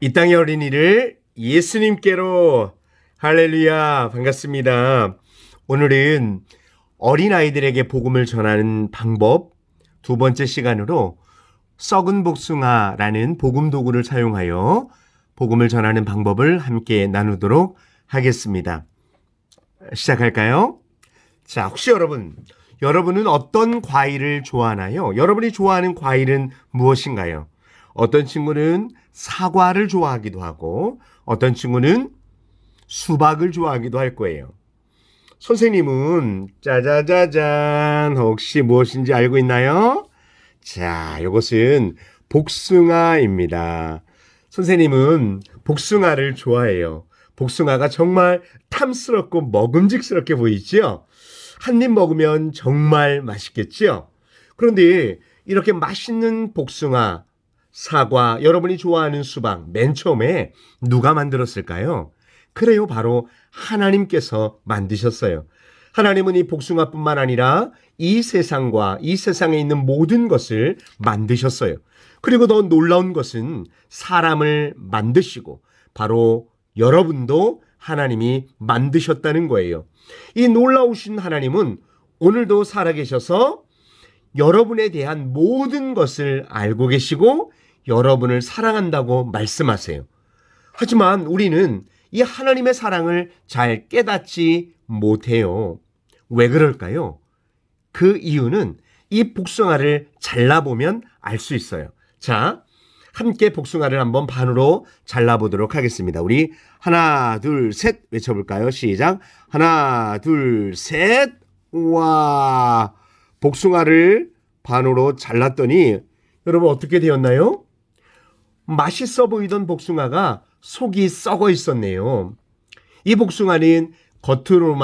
이 땅의 어린이를 예수님께로. 할렐루야, 반갑습니다. 오늘은 어린아이들에게 복음을 전하는 방법 두 번째 시간으로 썩은 복숭아라는 복음 도구를 사용하여 복음을 전하는 방법을 함께 나누도록 하겠습니다. 시작할까요? 자, 혹시 여러분은 어떤 과일을 좋아하나요? 여러분이 좋아하는 과일은 무엇인가요? 어떤 친구는 사과를 좋아하기도 하고 어떤 친구는 수박을 좋아하기도 할 거예요. 선생님은 짜자자잔 혹시 무엇인지 알고 있나요? 자, 이것은 복숭아입니다. 선생님은 복숭아를 좋아해요. 복숭아가 정말 탐스럽고 먹음직스럽게 보이죠? 한 입 먹으면 정말 맛있겠죠? 그런데 이렇게 맛있는 복숭아, 사과, 여러분이 좋아하는 수박, 맨 처음에 누가 만들었을까요? 그래요, 바로 하나님께서 만드셨어요. 하나님은 이 복숭아뿐만 아니라 이 세상과 이 세상에 있는 모든 것을 만드셨어요. 그리고 더 놀라운 것은 사람을 만드시고 바로 여러분도 하나님이 만드셨다는 거예요. 이 놀라우신 하나님은 오늘도 살아계셔서 여러분에 대한 모든 것을 알고 계시고 여러분을 사랑한다고 말씀하세요. 하지만 우리는 이 하나님의 사랑을 잘 깨닫지 못해요. 왜 그럴까요? 그 이유는 이 복숭아를 잘라보면 알 수 있어요. 자, 함께 복숭아를 한번 반으로 잘라보도록 하겠습니다. 우리 하나, 둘, 셋 외쳐볼까요? 시작. 하나, 둘, 셋. 우와. 복숭아를 반으로 잘랐더니 여러분 어떻게 되었나요? 맛있어 보이던 복숭아가 속이 썩어 있었네요. 이 복숭아는 겉으로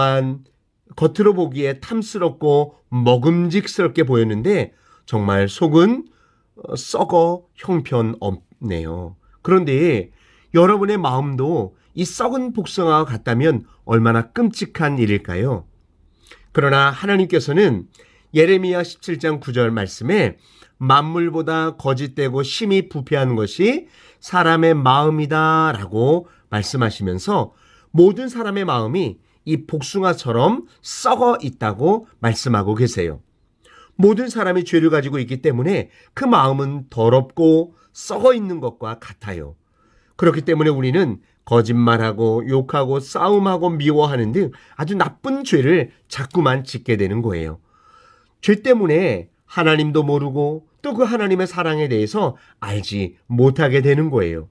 보기에 탐스럽고 먹음직스럽게 보였는데 정말 속은 썩어 형편없네요. 그런데 여러분의 마음도 이 썩은 복숭아와 같다면 얼마나 끔찍한 일일까요? 그러나 하나님께서는 예레미야 17장 9절 말씀에 만물보다 거짓되고 심히 부패한 것이 사람의 마음이다 라고 말씀하시면서 모든 사람의 마음이 이 복숭아처럼 썩어 있다고 말씀하고 계세요. 모든 사람이 죄를 가지고 있기 때문에 그 마음은 더럽고 썩어 있는 것과 같아요. 그렇기 때문에 우리는 거짓말하고 욕하고 싸움하고 미워하는 등 아주 나쁜 죄를 자꾸만 짓게 되는 거예요. 죄 때문에 하나님도 모르고 또 그 하나님의 사랑에 대해서 알지 못하게 되는 거예요.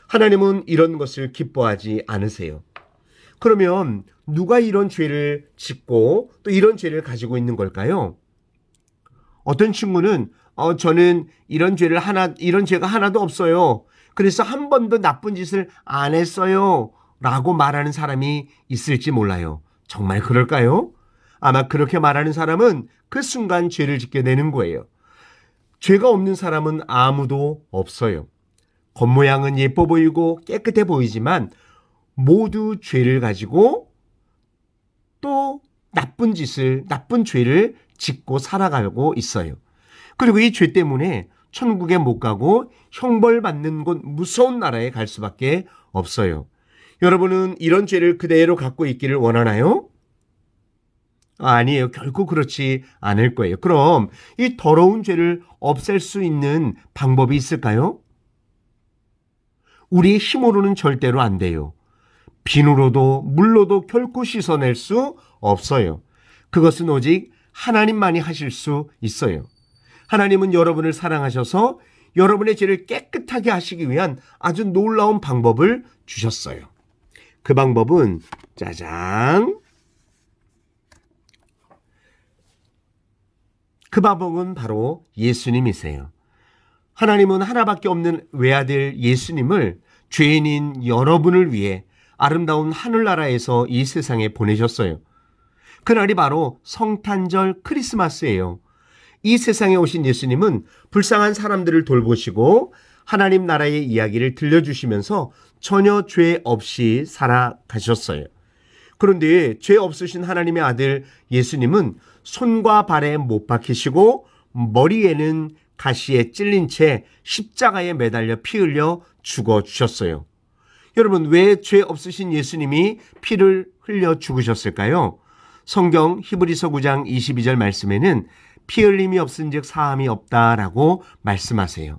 하나님은 이런 것을 기뻐하지 않으세요. 그러면 누가 이런 죄를 짓고 또 이런 죄를 가지고 있는 걸까요? 어떤 친구는 저는 이런 죄가 하나도 없어요. 그래서 한 번도 나쁜 짓을 안 했어요. 라고 말하는 사람이 있을지 몰라요. 정말 그럴까요? 아마 그렇게 말하는 사람은 그 순간 죄를 짓게 되는 거예요. 죄가 없는 사람은 아무도 없어요. 겉모양은 예뻐 보이고 깨끗해 보이지만 모두 죄를 가지고 또 나쁜 죄를 짓고 살아가고 있어요. 그리고 이 죄 때문에 천국에 못 가고 형벌받는 곳 무서운 나라에 갈 수밖에 없어요. 여러분은 이런 죄를 그대로 갖고 있기를 원하나요? 아니에요. 결코 그렇지 않을 거예요. 그럼 이 더러운 죄를 없앨 수 있는 방법이 있을까요? 우리의 힘으로는 절대로 안 돼요. 비누로도 물로도 결코 씻어낼 수 없어요. 그것은 오직 하나님만이 하실 수 있어요. 하나님은 여러분을 사랑하셔서 여러분의 죄를 깨끗하게 하시기 위한 아주 놀라운 방법을 주셨어요. 그 방법은 짜잔! 그 방법은 바로 예수님이세요. 하나님은 하나밖에 없는 외아들 예수님을 죄인인 여러분을 위해 아름다운 하늘나라에서 이 세상에 보내셨어요. 그날이 바로 성탄절 크리스마스예요. 이 세상에 오신 예수님은 불쌍한 사람들을 돌보시고 하나님 나라의 이야기를 들려주시면서 전혀 죄 없이 살아가셨어요. 그런데 죄 없으신 하나님의 아들 예수님은 손과 발에 못 박히시고 머리에는 가시에 찔린 채 십자가에 매달려 피 흘려 죽어주셨어요. 여러분, 왜 죄 없으신 예수님이 피를 흘려 죽으셨을까요? 성경 히브리서 9장 22절 말씀에는 피 흘림이 없은즉 사함이 없다라고 말씀하세요.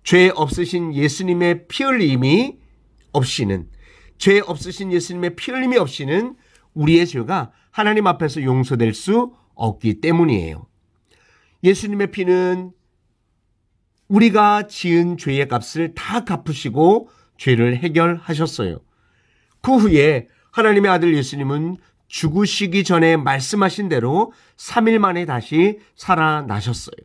죄 없으신 예수님의 피 흘림이 없이는, 죄 없으신 예수님의 피 흘림이 없이는 우리의 죄가 하나님 앞에서 용서될 수 없기 때문이에요. 예수님의 피는 우리가 지은 죄의 값을 다 갚으시고 죄를 해결하셨어요. 그 후에 하나님의 아들 예수님은 죽으시기 전에 말씀하신 대로 3일 만에 다시 살아나셨어요.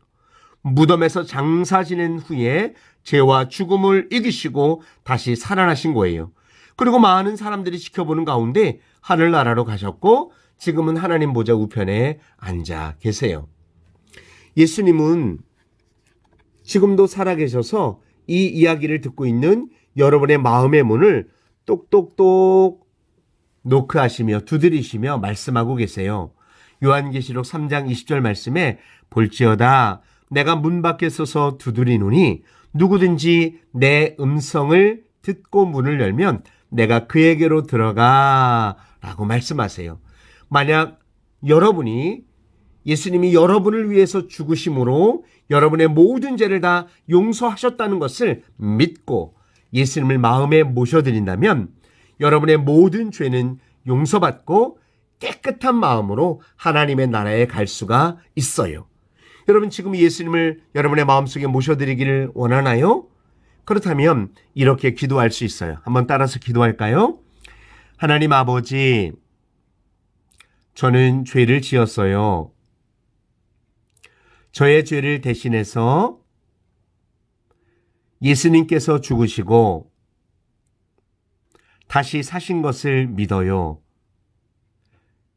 무덤에서 장사 지낸 후에 죄와 죽음을 이기시고 다시 살아나신 거예요. 그리고 많은 사람들이 지켜보는 가운데 하늘나라로 가셨고 지금은 하나님 보좌 우편에 앉아 계세요. 예수님은 지금도 살아계셔서 이 이야기를 듣고 있는 여러분의 마음의 문을 똑똑똑 노크하시며 두드리시며 말씀하고 계세요. 요한계시록 3장 20절 말씀에 볼지어다 내가 문 밖에 서서 두드리노니 누구든지 내 음성을 듣고 문을 열면 내가 그에게로 들어가 라고 말씀하세요. 만약 여러분이 예수님이 여러분을 위해서 죽으심으로 여러분의 모든 죄를 다 용서하셨다는 것을 믿고 예수님을 마음에 모셔드린다면 여러분의 모든 죄는 용서받고 깨끗한 마음으로 하나님의 나라에 갈 수가 있어요. 여러분 지금 예수님을 여러분의 마음속에 모셔드리기를 원하나요? 그렇다면 이렇게 기도할 수 있어요. 한번 따라서 기도할까요? 하나님 아버지, 저는 죄를 지었어요. 저의 죄를 대신해서 예수님께서 죽으시고 다시 사신 것을 믿어요.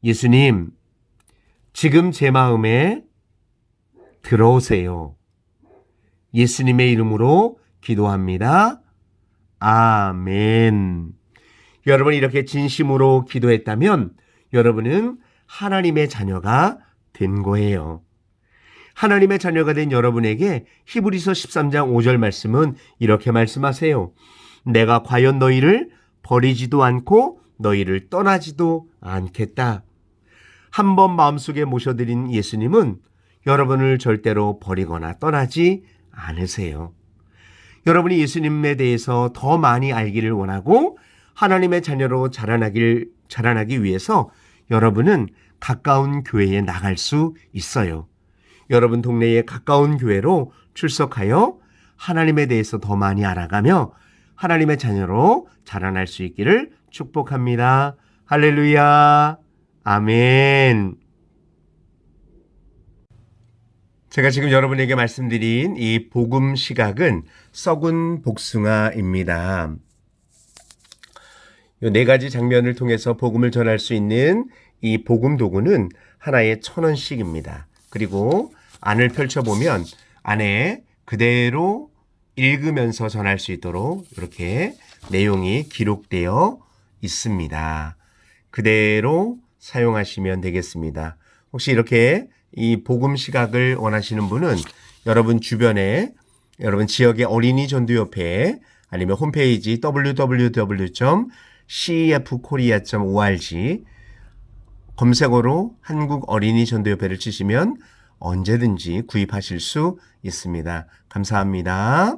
예수님, 지금 제 마음에 들어오세요. 예수님의 이름으로 기도합니다. 아멘. 여러분이 이렇게 진심으로 기도했다면 여러분은 하나님의 자녀가 된 거예요. 하나님의 자녀가 된 여러분에게 히브리서 13장 5절 말씀은 이렇게 말씀하세요. 내가 과연 너희를 버리지도 않고 너희를 떠나지도 않겠다. 한번 마음속에 모셔드린 예수님은 여러분을 절대로 버리거나 떠나지 않으세요. 여러분이 예수님에 대해서 더 많이 알기를 원하고 하나님의 자녀로 자라나기 위해서 여러분은 가까운 교회에 나갈 수 있어요. 여러분 동네에 가까운 교회로 출석하여 하나님에 대해서 더 많이 알아가며 하나님의 자녀로 자라날 수 있기를 축복합니다. 할렐루야. 아멘. 제가 지금 여러분에게 말씀드린 이 복음 시각은 썩은 복숭아입니다. 이 네 가지 장면을 통해서 복음을 전할 수 있는 이 복음 도구는 하나에 1,000원씩입니다. 그리고 안을 펼쳐보면 안에 그대로 읽으면서 전할 수 있도록 이렇게 내용이 기록되어 있습니다. 그대로 사용하시면 되겠습니다. 혹시 이렇게 이 복음 시각을 원하시는 분은 여러분 주변에 여러분 지역의 어린이 전도협회 아니면 홈페이지 www.cefkorea.org 검색어로 한국 어린이 전도협회를 치시면 언제든지 구입하실 수 있습니다. 감사합니다.